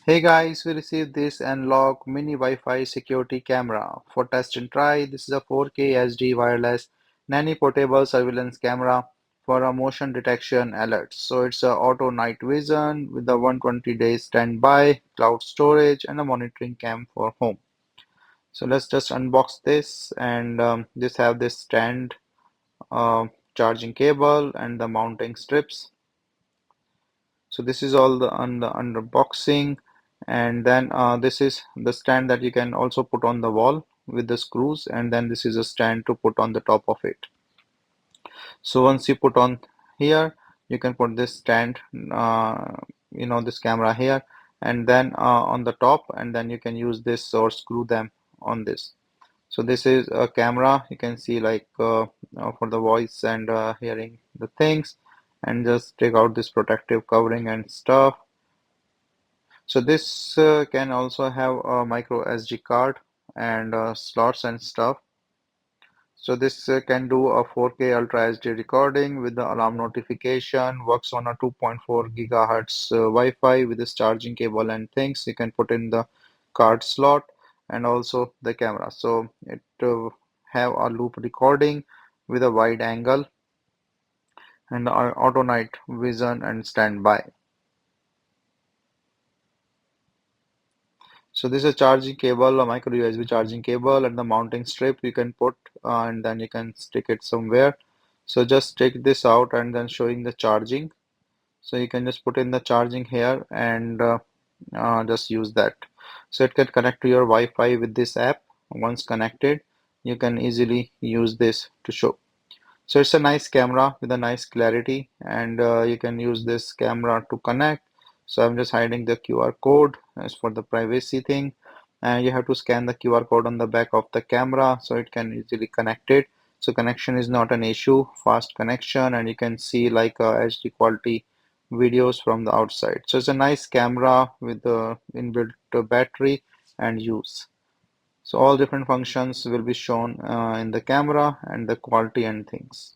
Hey guys, we received this Anlork mini Wi-Fi security camera for test and try. This is a 4K HD wireless Nanny portable surveillance camera for a motion detection alerts. So it's a auto night vision with a 120 days standby, cloud storage, and a monitoring cam for home. So let's just unbox this and this have this stand, uh, charging cable, and the mounting strips. So this is all the on the unboxing, and then this is the stand that you can also put on the wall with the screws, and then this is a stand to put on the top of it. So once you put on here, you can put this stand, this camera here, and then on the top, and then you can use this or screw them on this. So this is a camera. You can see like for the voice and hearing the things, and just take out this protective covering and stuff. So this can also have a micro SD card and slots and stuff. So this can do a 4K Ultra HD recording with the alarm notification, works on a 2.4 gigahertz Wi-Fi with this charging cable and things. You can put in the card slot and also the camera. So it have a loop recording with a wide angle and auto night vision and standby. So this is a charging cable, a micro USB charging cable, and the mounting strip you can put, and then you can stick it somewhere. So just take this out and then showing the charging. So you can just put in the charging here and just use that. So it can connect to your Wi-Fi with this app. Once connected, you can easily use this to show. So it's a nice camera with a nice clarity, and you can use this camera to connect. So I'm just hiding the QR code as for the privacy thing. And you have to scan the QR code on the back of the camera so it can easily connect it. So connection is not an issue, fast connection, and you can see like HD quality videos from the outside. So it's a nice camera with the inbuilt battery and use. So all different functions will be shown in the camera and the quality and things.